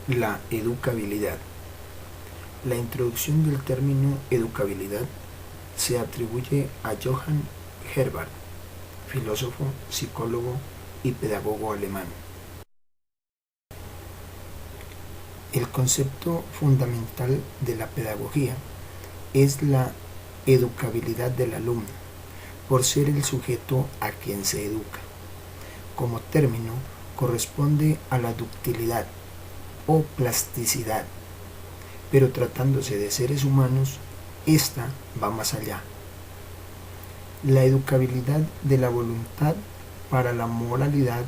La educabilidad. La introducción del término educabilidad se atribuye a Johann Herbart, filósofo, psicólogo y pedagogo alemán. El concepto fundamental de la pedagogía es la educabilidad del alumno, por ser el sujeto a quien se educa. Como término, corresponde a la ductilidad o plasticidad, pero tratándose de seres humanos, esta va más allá. La educabilidad de la voluntad para la moralidad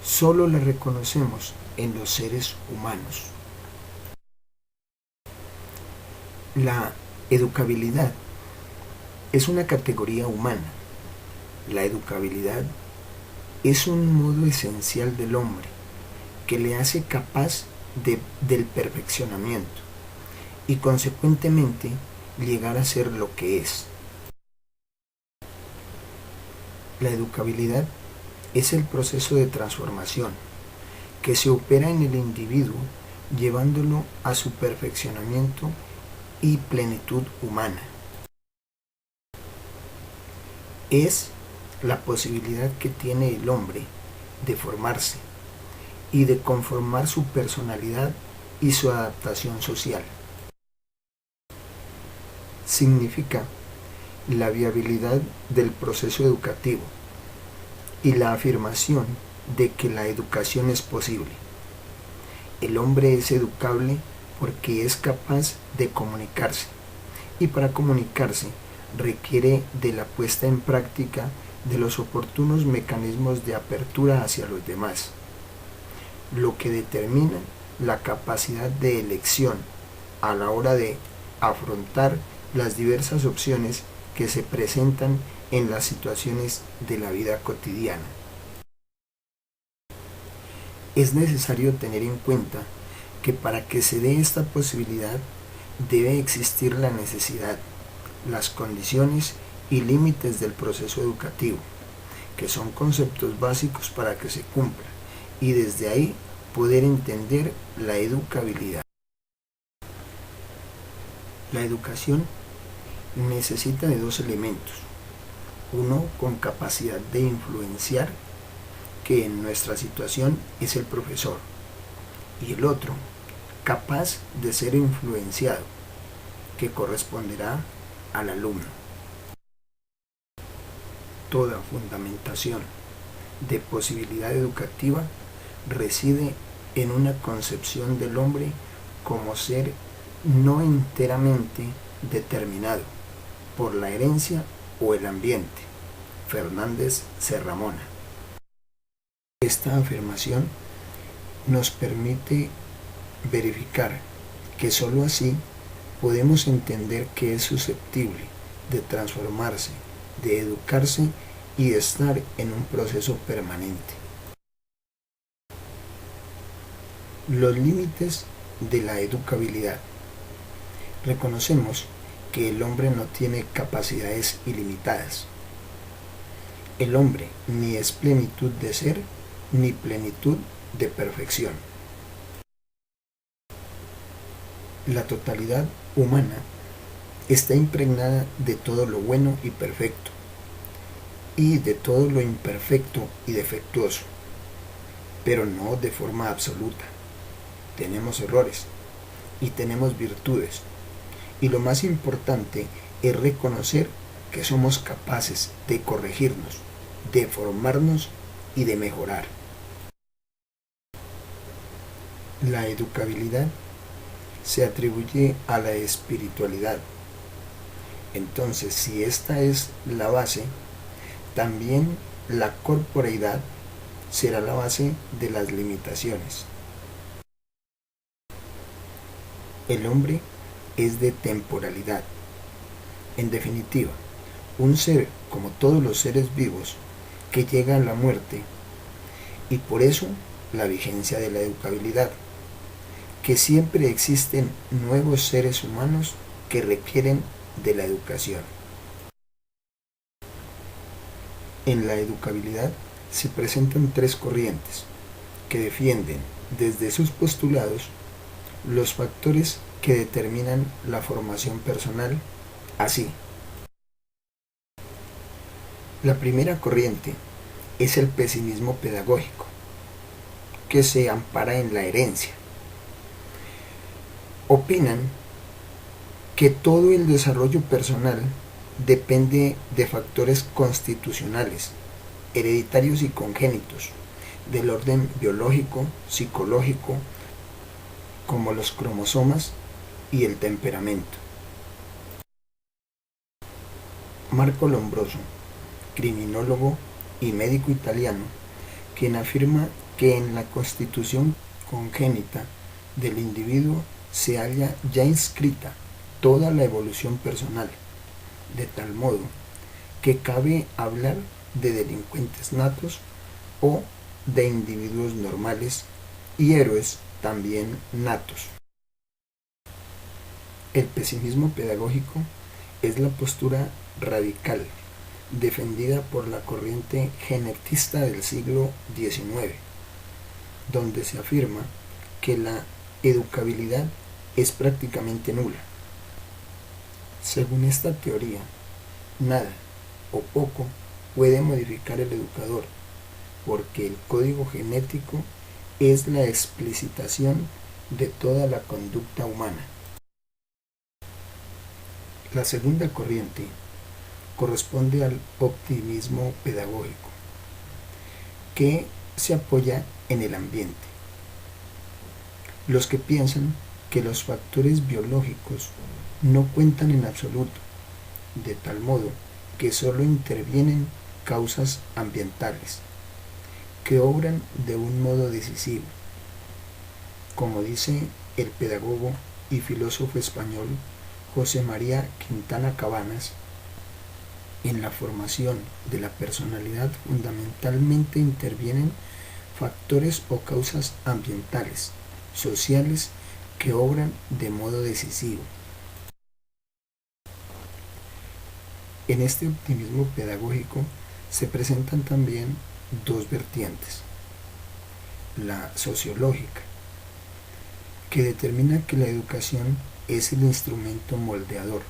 solo la reconocemos en los seres humanos. La educabilidad es una categoría humana. La educabilidad es un modo esencial del hombre que le hace capaz del perfeccionamiento y consecuentemente llegar a ser lo que es. La educabilidad es el proceso de transformación que se opera en el individuo llevándolo a su perfeccionamiento y plenitud humana. Es la posibilidad que tiene el hombre de formarse y de conformar su personalidad y su adaptación social. Significa la viabilidad del proceso educativo y la afirmación de que la educación es posible. El hombre es educable porque es capaz de comunicarse, y para comunicarse requiere de la puesta en práctica de los oportunos mecanismos de apertura hacia los demás, lo que determina la capacidad de elección a la hora de afrontar las diversas opciones que se presentan en las situaciones de la vida cotidiana. Es necesario tener en cuenta que para que se dé esta posibilidad debe existir la necesidad, las condiciones y límites del proceso educativo, que son conceptos básicos para que se cumpla, y desde ahí poder entender la educabilidad. La educación necesita de dos elementos: uno con capacidad de influenciar, que en nuestra situación es el profesor, y el otro capaz de ser influenciado, que corresponderá al alumno. Toda fundamentación de posibilidad educativa reside en una concepción del hombre como ser no enteramente determinado por la herencia o el ambiente. Fernández Serramona. Esta afirmación nos permite verificar que sólo así podemos entender que es susceptible de transformarse, de educarse y de estar en un proceso permanente. Los límites de la educabilidad. Reconocemos que el hombre no tiene capacidades ilimitadas. El hombre ni es plenitud de ser, ni plenitud de perfección. La totalidad humana está impregnada de todo lo bueno y perfecto, y de todo lo imperfecto y defectuoso, pero no de forma absoluta. Tenemos errores y tenemos virtudes, y lo más importante es reconocer que somos capaces de corregirnos, de formarnos y de mejorar. La educabilidad se atribuye a la espiritualidad. Entonces, si esta es la base, también la corporeidad será la base de las limitaciones. El hombre es de temporalidad. En definitiva, un ser como todos los seres vivos que llega a la muerte, y por eso la vigencia de la educabilidad, que siempre existen nuevos seres humanos que requieren de la educación. En la educabilidad se presentan tres corrientes: que defienden desde sus postulados los factores que determinan la formación personal así. La primera corriente es el pesimismo pedagógico, que se ampara en la herencia. Opinan que todo el desarrollo personal depende de factores constitucionales, hereditarios y congénitos, del orden biológico, psicológico, como los cromosomas y el temperamento. Marco Lombroso, criminólogo y médico italiano, quien afirma que en la constitución congénita del individuo se halla ya inscrita toda la evolución personal, de tal modo que cabe hablar de delincuentes natos o de individuos normales y héroes también natos. El pesimismo pedagógico es la postura radical defendida por la corriente genetista del siglo XIX, donde se afirma que la educabilidad es prácticamente nula. Según esta teoría, nada o poco puede modificar el educador, porque el código genético es la explicitación de toda la conducta humana. La segunda corriente corresponde al optimismo pedagógico, que se apoya en el ambiente. Los que piensan que los factores biológicos no cuentan en absoluto, de tal modo que solo intervienen causas ambientales, que obran de un modo decisivo, como dice el pedagogo y filósofo español José María Quintana Cabanas. En la formación de la personalidad fundamentalmente intervienen factores o causas ambientales, sociales, que obran de modo decisivo. En este optimismo pedagógico se presentan también dos vertientes. La sociológica, que determina que la educación es el instrumento moldeador,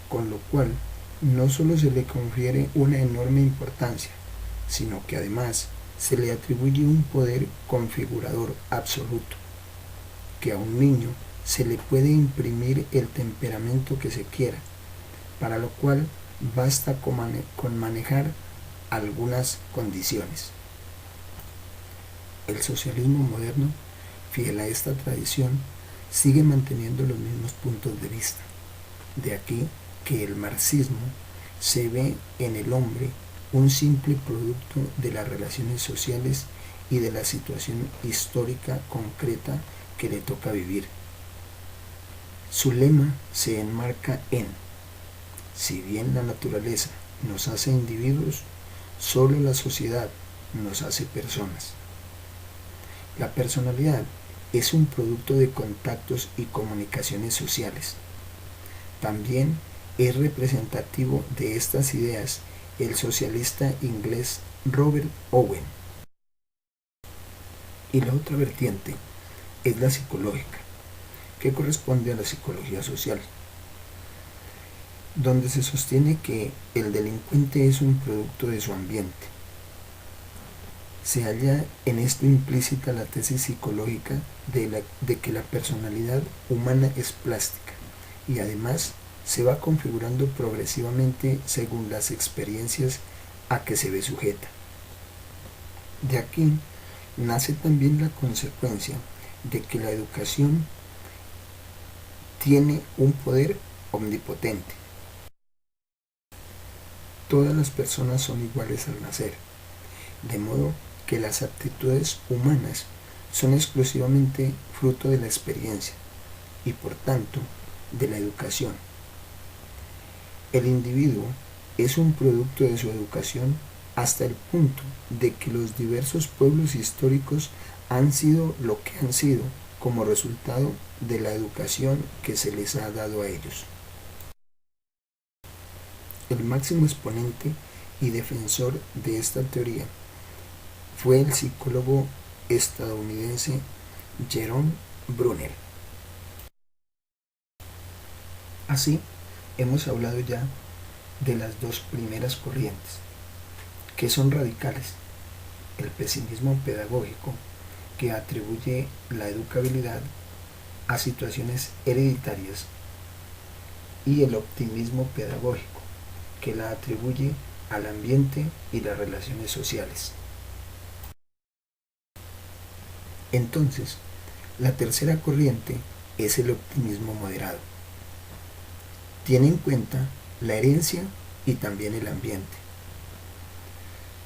con lo cual no solo se le confiere una enorme importancia, sino que además se le atribuye un poder configurador absoluto, que a un niño se le puede imprimir el temperamento que se quiera, para lo cual basta con manejar algunas condiciones. El socialismo moderno, fiel a esta tradición, sigue manteniendo los mismos puntos de vista. De aquí que el marxismo se ve en el hombre un simple producto de las relaciones sociales y de la situación histórica concreta que le toca vivir. Su lema se enmarca en: si bien la naturaleza nos hace individuos, solo la sociedad nos hace personas. La personalidad es un producto de contactos y comunicaciones sociales. También es representativo de estas ideas el socialista inglés Robert Owen. Y la otra vertiente es la psicológica, que corresponde a la psicología social, donde se sostiene que el delincuente es un producto de su ambiente. Se halla en esto implícita la tesis psicológica de que la personalidad humana es plástica y además se va configurando progresivamente según las experiencias a que se ve sujeta. De aquí nace también la consecuencia de que la educación tiene un poder omnipotente. Todas las personas son iguales al nacer, de modo que las aptitudes humanas son exclusivamente fruto de la experiencia y por tanto de la educación. El individuo es un producto de su educación hasta el punto de que los diversos pueblos históricos han sido lo que han sido como resultado de la educación que se les ha dado a ellos. El máximo exponente y defensor de esta teoría fue el psicólogo estadounidense Jerome Brunel. Así, hemos hablado ya de las dos primeras corrientes, que son radicales: el pesimismo pedagógico, que atribuye la educabilidad a situaciones hereditarias, y el optimismo pedagógico, que la atribuye al ambiente y las relaciones sociales. Entonces, la tercera corriente es el optimismo moderado. Tiene en cuenta la herencia y también el ambiente.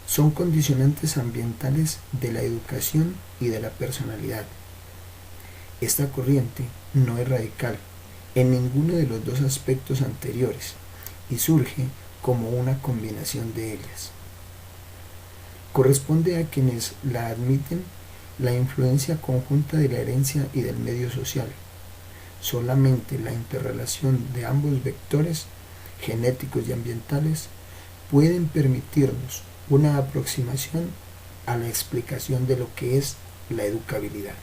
Son condicionantes ambientales de la educación y de la personalidad. Esta corriente no es radical en ninguno de los dos aspectos anteriores y surge como una combinación de ellas. Corresponde a quienes la admiten la influencia conjunta de la herencia y del medio social. Solamente la interrelación de ambos vectores, genéticos y ambientales, pueden permitirnos una aproximación a la explicación de lo que es la educabilidad.